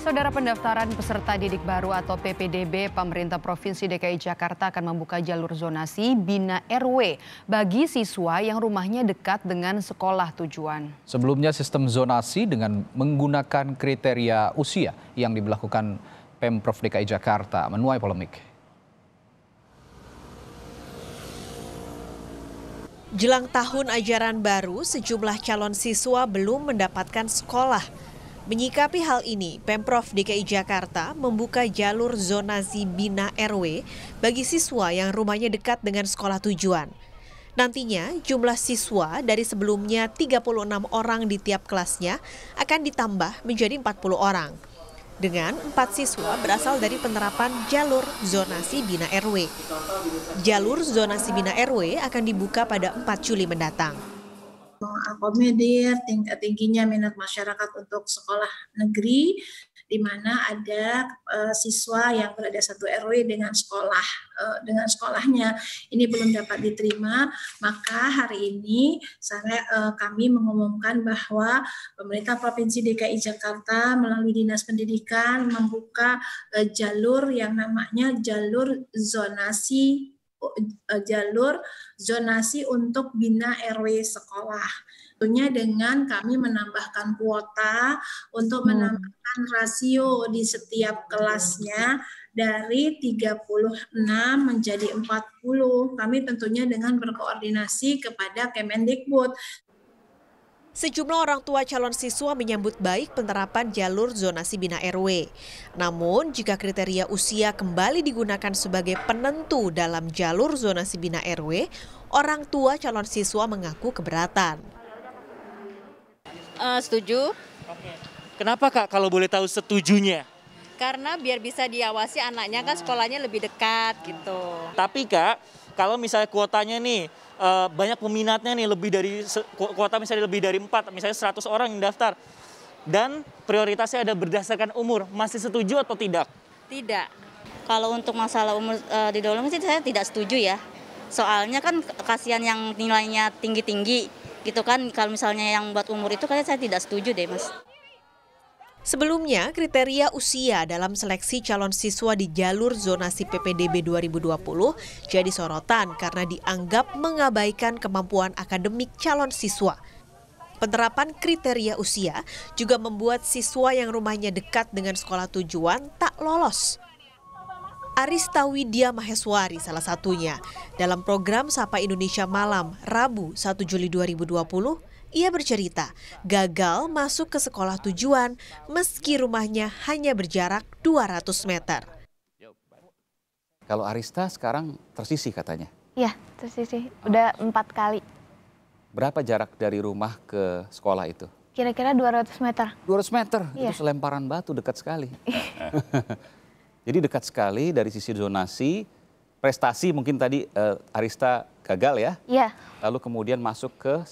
Saudara, pendaftaran peserta didik baru atau PPDB, pemerintah Provinsi DKI Jakarta akan membuka jalur zonasi Bina RW bagi siswa yang rumahnya dekat dengan sekolah tujuan. Sebelumnya sistem zonasi dengan menggunakan kriteria usia yang diberlakukan Pemprov DKI Jakarta menuai polemik. Jelang tahun ajaran baru, sejumlah calon siswa belum mendapatkan sekolah. Menyikapi hal ini, Pemprov DKI Jakarta membuka jalur zonasi Bina RW bagi siswa yang rumahnya dekat dengan sekolah tujuan. Nantinya, jumlah siswa dari sebelumnya 36 orang di tiap kelasnya akan ditambah menjadi 40 orang. Dengan 4 siswa berasal dari penerapan jalur zonasi Bina RW. Jalur zonasi Bina RW akan dibuka pada 4 Juli mendatang. Mengakomodir tingkat tingginya minat masyarakat untuk sekolah negeri, di mana ada siswa yang berada satu RW dengan sekolahnya ini belum dapat diterima, maka hari ini kami mengumumkan bahwa pemerintah Provinsi DKI Jakarta melalui Dinas Pendidikan membuka jalur yang namanya jalur zonasi untuk Bina RW sekolah. Tentunya dengan kami menambahkan kuota untuk menambahkan rasio di setiap kelasnya dari 36 menjadi 40. Kami tentunya dengan berkoordinasi kepada Kemendikbud. Sejumlah orang tua calon siswa menyambut baik penerapan jalur zonasi Bina RW. Namun, jika kriteria usia kembali digunakan sebagai penentu dalam jalur zonasi Bina RW, orang tua calon siswa mengaku keberatan. Setuju. Oke. Kenapa Kak kalau boleh tahu setujunya? Karena biar bisa diawasi anaknya kan sekolahnya lebih dekat gitu. Tapi Kak, kalau misalnya kuotanya nih, banyak peminatnya nih, lebih dari kuota misalnya lebih dari 4, misalnya 100 orang yang daftar. Dan prioritasnya ada berdasarkan umur, masih setuju atau tidak? Tidak. Kalau untuk masalah umur didahulukan sih saya tidak setuju ya. Soalnya kan kasihan yang nilainya tinggi-tinggi gitu kan, kalau misalnya yang buat umur itu kayaknya saya tidak setuju deh Mas. Sebelumnya, kriteria usia dalam seleksi calon siswa di jalur zonasi PPDB 2020 jadi sorotan karena dianggap mengabaikan kemampuan akademik calon siswa. Penerapan kriteria usia juga membuat siswa yang rumahnya dekat dengan sekolah tujuan tak lolos. Arista Widya Maheswari salah satunya. Dalam program Sapa Indonesia Malam, Rabu 1 Juli 2020, ia bercerita gagal masuk ke sekolah tujuan meski rumahnya hanya berjarak 200 meter. Kalau Arista sekarang tersisih katanya? Iya, tersisih. Udah 4 kali. Berapa jarak dari rumah ke sekolah itu? Kira-kira 200 meter. 200 meter? Iya. Itu selemparan batu, dekat sekali. Jadi dekat sekali dari sisi zonasi, prestasi mungkin tadi Arista gagal ya? Iya. Lalu kemudian masuk ke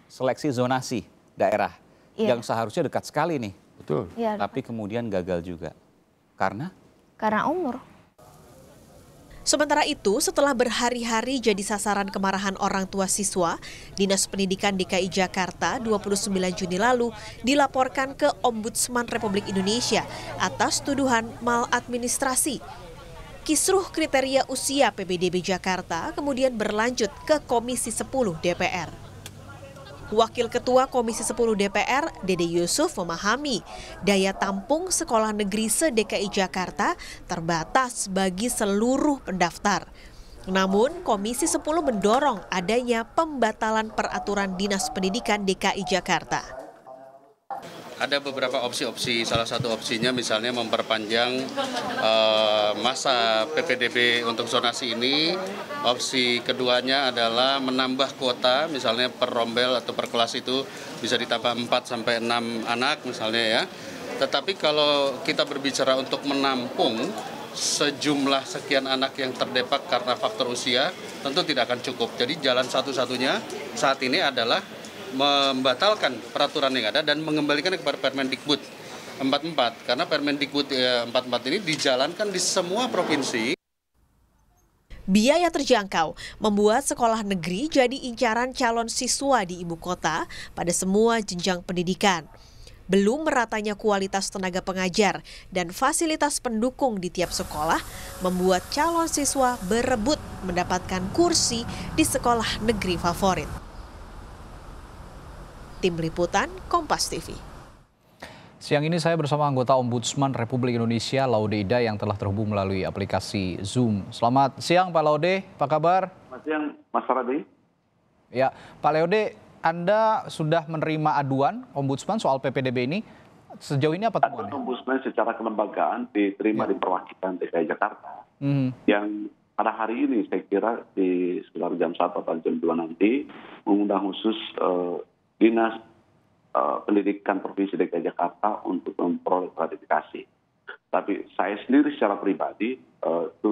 seleksi zonasi daerah yang seharusnya dekat sekali nih. Betul. Iya. Tapi kemudian gagal juga. Karena? Karena umur. Sementara itu, setelah berhari-hari jadi sasaran kemarahan orang tua siswa, Dinas Pendidikan DKI Jakarta 29 Juni lalu dilaporkan ke Ombudsman Republik Indonesia atas tuduhan maladministrasi. Kisruh kriteria usia PPDB Jakarta kemudian berlanjut ke Komisi 10 DPR. Wakil Ketua Komisi 10 DPR, Dede Yusuf, memahami daya tampung sekolah negeri se-DKI Jakarta terbatas bagi seluruh pendaftar. Namun, Komisi 10 mendorong adanya pembatalan peraturan Dinas Pendidikan DKI Jakarta. Ada beberapa opsi-opsi, salah satu opsinya misalnya memperpanjang masa PPDB untuk zonasi ini. Opsi keduanya adalah menambah kuota, misalnya per rombel atau per kelas itu bisa ditambah 4 sampai 6 anak misalnya ya. Tetapi kalau kita berbicara untuk menampung sejumlah sekian anak yang terdepak karena faktor usia, tentu tidak akan cukup. Jadi jalan satu-satunya saat ini adalah membatalkan peraturan yang ada dan mengembalikan kepada Permendikbud 44 karena Permendikbud 44 ini dijalankan di semua provinsi. Biaya terjangkau membuat sekolah negeri jadi incaran calon siswa di ibu kota pada semua jenjang pendidikan. Belum meratanya kualitas tenaga pengajar dan fasilitas pendukung di tiap sekolah membuat calon siswa berebut mendapatkan kursi di sekolah negeri favorit. Tim Liputan Kompas TV. Siang ini saya bersama anggota Ombudsman Republik Indonesia, Laude Ida, yang telah terhubung melalui aplikasi Zoom. Selamat siang Pak Laude, apa kabar? Selamat siang Mas Faradi. Ya, Pak Laude, Anda sudah menerima aduan Ombudsman soal PPDB ini. Sejauh ini apa temuannya? Ombudsman secara kelembagaan diterima di perwakilan DKI Jakarta. Yang pada hari ini saya kira di sekitar jam 1 atau jam 2 nanti mengundang khusus Dinas Pendidikan Provinsi DKI Jakarta untuk memperoleh klarifikasi. Tapi saya sendiri secara pribadi itu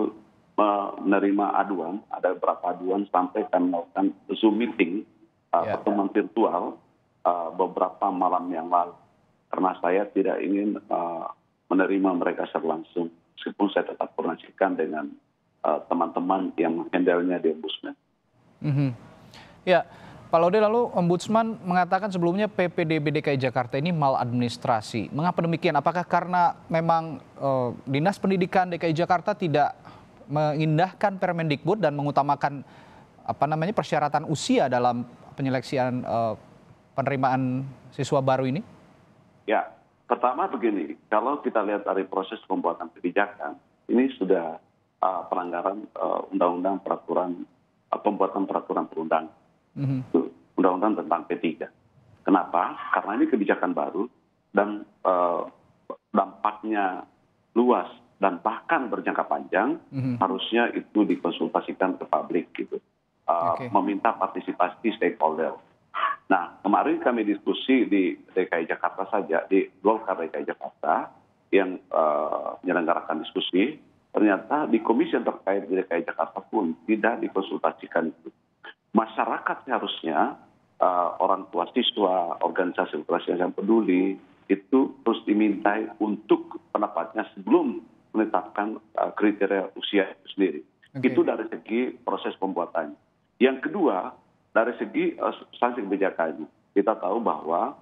menerima aduan, ada beberapa aduan sampai kami melakukan Zoom meeting, pertemuan virtual beberapa malam yang lalu. Karena saya tidak ingin menerima mereka secara langsung, meskipun saya tetap koordinasikan dengan teman-teman yang handle-nya di Ombudsman. Ya, Pak Laude, lalu Ombudsman mengatakan sebelumnya PPDB DKI Jakarta ini maladministrasi. Mengapa demikian? Apakah karena memang Dinas Pendidikan DKI Jakarta tidak mengindahkan Permendikbud dan mengutamakan persyaratan usia dalam penyeleksian penerimaan siswa baru ini? Ya, pertama begini, kalau kita lihat dari proses pembuatan kebijakan, ini sudah pelanggaran undang-undang pembuatan peraturan perundang, undang-undang tentang P3. Kenapa? Karena ini kebijakan baru dan dampaknya luas dan bahkan berjangka panjang, harusnya itu dikonsultasikan ke publik gitu, meminta partisipasi stakeholder. Nah, kemarin kami diskusi di DKI Jakarta saja, di Golkar DKI Jakarta yang menyelenggarakan diskusi, ternyata di komisi yang terkait di DKI Jakarta pun tidak dikonsultasikan itu. Masyarakat seharusnya, orang tua siswa, organisasi yang peduli, itu terus dimintai untuk pendapatnya sebelum menetapkan kriteria usia itu sendiri. Itu dari segi proses pembuatannya. Yang kedua, dari segi substansi kebijakannya, kita tahu bahwa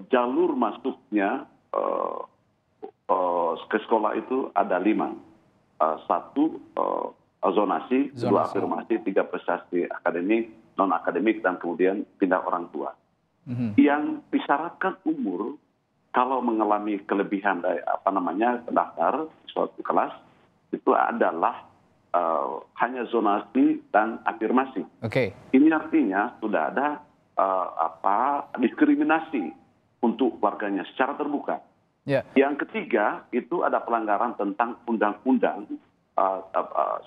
jalur masuknya ke sekolah itu ada 5. 1 zonasi, 2 afirmasi, 3 prestasi akademik, non akademik, dan kemudian pindah orang tua. Yang disyaratkan umur kalau mengalami kelebihan dari pendaftar suatu kelas itu adalah hanya zonasi dan afirmasi. Ini artinya sudah ada diskriminasi untuk warganya secara terbuka. Yang ketiga itu ada pelanggaran tentang undang-undang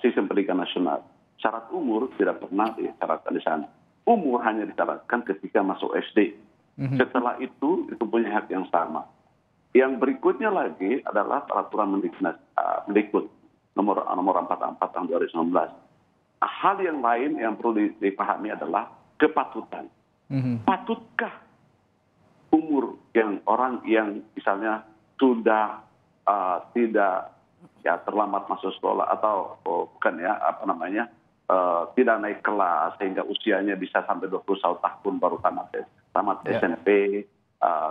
sistem pendidikan nasional. Syarat umur tidak pernah disyaratkan di sana. Umur hanya disyaratkan ketika masuk SD. Setelah itu punya hak yang sama. Yang berikutnya lagi adalah peraturan Mendikbud nomor 44 tahun 2019. Hal yang lain yang perlu dipahami adalah kepatutan. Patutkah umur yang orang yang misalnya sudah tidak terlambat masuk sekolah atau tidak naik kelas sehingga usianya bisa sampai 21 tahun baru tamat SMP.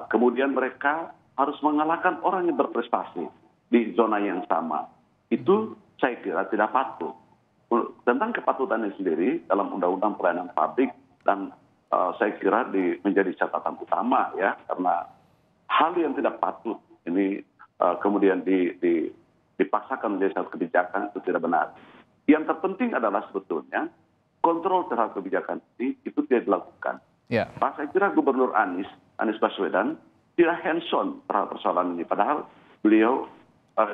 Kemudian mereka harus mengalahkan orang yang berprestasi di zona yang sama. Itu saya kira tidak patut. Tentang kepatutannya sendiri dalam Undang-Undang Pelayanan Publik, dan saya kira menjadi catatan utama ya, karena hal yang tidak patut ini kemudian dipaksakan menjadi satu kebijakan itu tidak benar. Yang terpenting adalah sebetulnya kontrol terhadap kebijakan ini itu tidak dilakukan. Saya kira Gubernur Anies Baswedan tidak hands-on terhadap persoalan ini, padahal beliau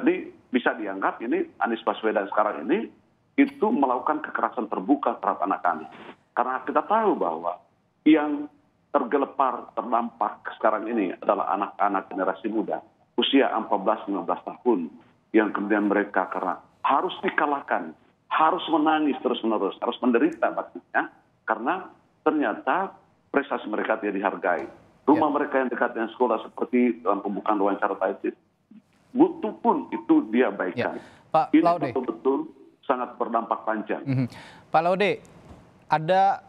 ini bisa dianggap ini Anies Baswedan sekarang ini itu melakukan kekerasan terbuka terhadap anak-anak. Karena kita tahu bahwa yang tergelepar, terdampak sekarang ini adalah anak-anak generasi muda, usia 14-15 tahun, yang kemudian mereka karena harus dikalahkan, harus menangis terus-menerus, harus menderita batinnya, karena ternyata prestasi mereka tidak dihargai. Rumah mereka yang dekat dengan sekolah seperti dalam pembukaan wawancara tadi, butuh pun itu dia baikkan. Pak Ini Laude, betul-betul sangat berdampak panjang. Pak Laude, ada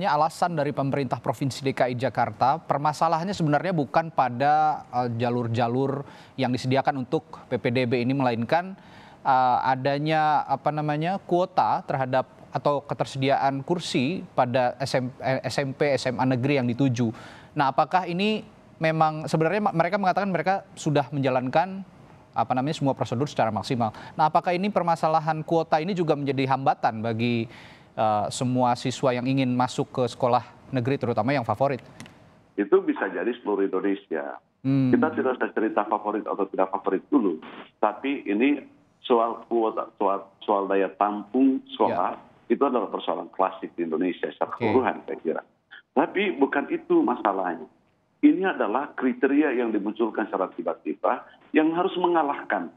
alasan dari pemerintah Provinsi DKI Jakarta, permasalahannya sebenarnya bukan pada jalur-jalur yang disediakan untuk PPDB ini, melainkan adanya kuota terhadap atau ketersediaan kursi pada SMP, SMA negeri yang dituju. Nah, apakah ini memang sebenarnya mereka mengatakan mereka sudah menjalankan semua prosedur secara maksimal. Nah, apakah ini permasalahan kuota ini juga menjadi hambatan bagi semua siswa yang ingin masuk ke sekolah negeri, terutama yang favorit? Itu bisa jadi seluruh Indonesia. Kita tidak usah cerita favorit atau tidak favorit dulu, tapi ini soal kuota, soal daya tampung sekolah, itu adalah persoalan klasik di Indonesia secara keseluruhan, saya kira. Tapi bukan itu masalahnya. Ini adalah kriteria yang dimunculkan secara tiba-tiba yang harus mengalahkan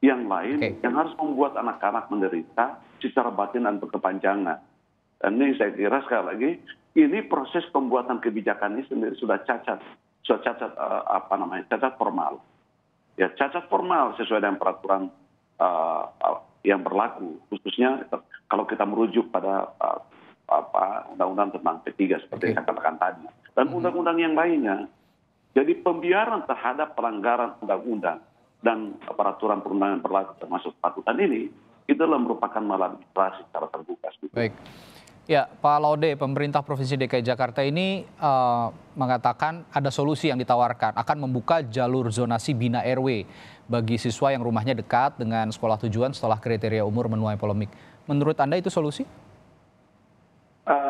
yang lain, yang harus membuat anak-anak menderita secara batin dan berkepanjangan. Dan ini saya kira sekali lagi, ini proses pembuatan kebijakan ini sendiri sudah cacat formal. Ya, cacat formal sesuai dengan peraturan yang berlaku, khususnya kalau kita merujuk pada undang-undang tentang P3 seperti yang saya katakan tadi, dan undang-undang yang lainnya. Jadi pembiaran terhadap pelanggaran undang-undang dan peraturan perundangan berlaku termasuk patutan ini, itu adalah merupakan maladministrasi secara terbuka. Baik. Ya, Pak Laude, pemerintah Provinsi DKI Jakarta ini mengatakan ada solusi yang ditawarkan, akan membuka jalur zonasi bina RW bagi siswa yang rumahnya dekat dengan sekolah tujuan setelah kriteria umur menuai polemik. Menurut Anda itu solusi?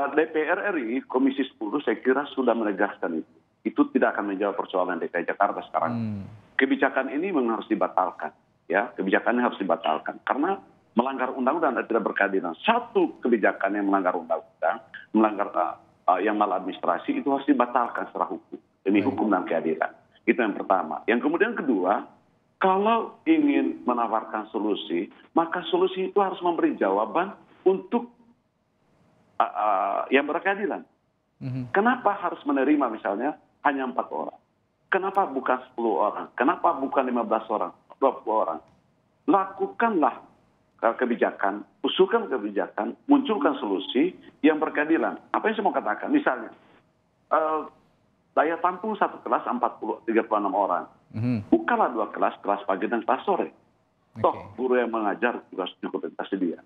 DPR RI, Komisi 10, saya kira sudah menegaskan itu. Itu tidak akan menjawab persoalan DKI Jakarta sekarang. Kebijakan ini memang harus dibatalkan. Ya, kebijakannya harus dibatalkan. Karena melanggar undang-undang dan tidak berkeadilan. Satu kebijakan yang melanggar undang-undang, yang maladministrasi, itu harus dibatalkan secara hukum. Demi hukum dan keadilan. Itu yang pertama. Yang kemudian kedua, kalau ingin menawarkan solusi, maka solusi itu harus memberi jawaban untuk yang berkeadilan. Kenapa harus menerima misalnya hanya 4 orang? Kenapa bukan 10 orang? Kenapa bukan 15 orang? 20 orang? Lakukanlah kebijakan, usulkan kebijakan, munculkan solusi yang berkeadilan. Apa yang saya mau katakan? Misalnya, daya tampung satu kelas 36 orang. Bukalah 2 kelas, kelas pagi dan kelas sore. Toh guru yang mengajar juga cukup tersedia.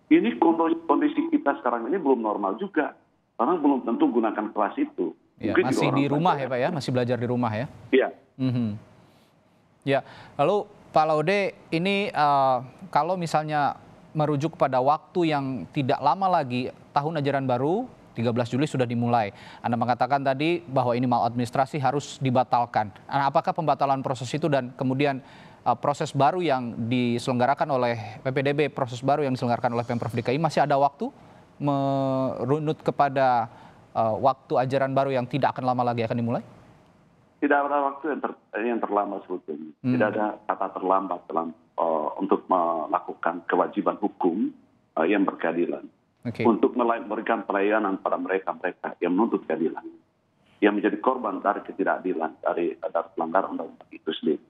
Ini kondisi kita sekarang ini belum normal juga. Karena belum tentu gunakan kelas itu. Ya, masih di rumah ya Pak ya? Masih belajar di rumah ya? Iya. Ya, lalu Pak Laude, ini kalau misalnya merujuk pada waktu yang tidak lama lagi, tahun ajaran baru 13 Juli sudah dimulai. Anda mengatakan tadi bahwa ini maladministrasi harus dibatalkan. Nah, apakah pembatalan proses itu dan kemudian proses baru yang diselenggarakan oleh PPDB, proses baru yang diselenggarakan oleh Pemprov DKI, masih ada waktu merunut kepada waktu ajaran baru yang tidak akan lama lagi akan dimulai? Tidak ada waktu yang terlambat sebetulnya. Tidak ada kata terlambat untuk melakukan kewajiban hukum yang berkeadilan. Untuk memberikan pelayanan pada mereka yang menuntut keadilan, yang menjadi korban dari ketidakadilan, dari pelanggaran undang-undang itu sendiri.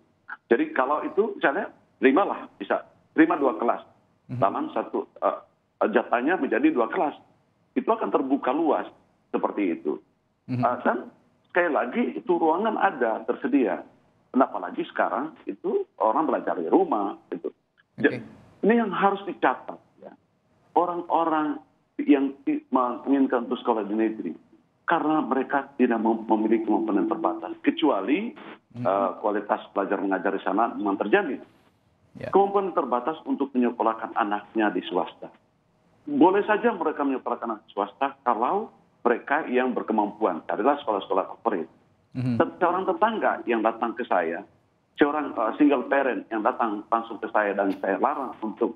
Jadi kalau itu misalnya terimalah, bisa terima 2 kelas dalam satu jatahnya menjadi 2 kelas, itu akan terbuka luas seperti itu. Dan sekali lagi itu ruangan ada tersedia. Kenapa lagi sekarang itu orang belajar di rumah gitu. Ini yang harus dicatat ya. Orang-orang yang menginginkan untuk sekolah di negeri karena mereka tidak memiliki kemampuan yang terbatas, kecuali kualitas belajar mengajar di sana memang terjamin. Kemampuan terbatas untuk menyekolahkan anaknya di swasta. Boleh saja mereka menyekolahkan anak swasta kalau mereka yang berkemampuan. Carilah sekolah-sekolah favorit. Seorang tetangga yang datang ke saya, seorang single parent yang datang langsung ke saya dan saya larang untuk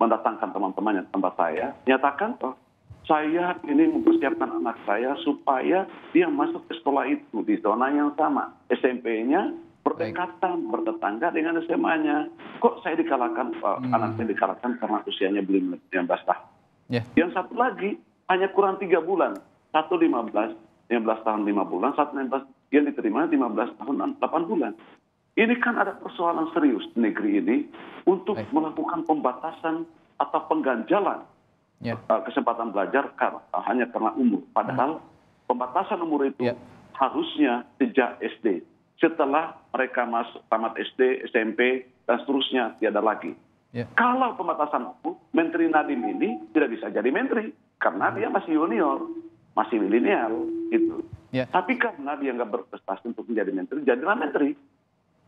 mendatangkan teman-temannya ke tempat saya, nyatakan saya ini mempersiapkan anak saya supaya dia masuk ke sekolah itu di zona yang sama. SMP-nya berdekatan, bertetangga dengan SMA-nya. Kok saya dikalahkan, anak saya dikalahkan karena usianya belum 19 tahun. Yang satu lagi hanya kurang 3 bulan. Satu 15 tahun 5 bulan, satu 19 yang diterima 15 tahun 8 bulan. Ini kan ada persoalan serius di negeri ini untuk melakukan pembatasan atau pengganjalan kesempatan belajar hanya karena umur. Padahal pembatasan umur itu harusnya sejak SD. Setelah mereka masuk tamat SD, SMP, dan seterusnya tiada lagi. Kalau pembatasan umur, Menteri Nadiem ini tidak bisa jadi menteri karena dia masih junior, masih milenial gitu. Tapi karena dia nggak berprestasi untuk menjadi menteri, jadilah menteri.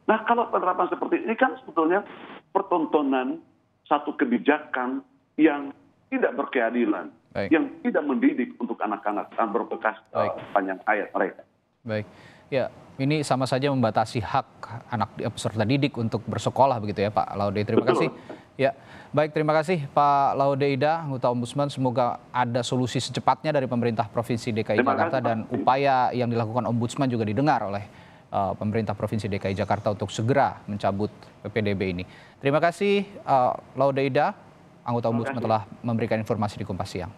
Nah, kalau penerapan seperti ini kan sebetulnya pertontonan satu kebijakan yang tidak berkeadilan, yang tidak mendidik untuk anak-anak dan berbekas panjang hayat mereka. Baik, ya ini sama saja membatasi hak anak peserta didik untuk bersekolah begitu ya Pak Laude. Terima kasih. Ya, baik, terima kasih Pak Laude Ida, anggota Ombudsman. Semoga ada solusi secepatnya dari pemerintah Provinsi DKI Jakarta dan upaya yang dilakukan Ombudsman juga didengar oleh pemerintah Provinsi DKI Jakarta untuk segera mencabut PPDB ini. Terima kasih Laude Ida, anggota Ombudsman telah memberikan informasi di Kompas Siang.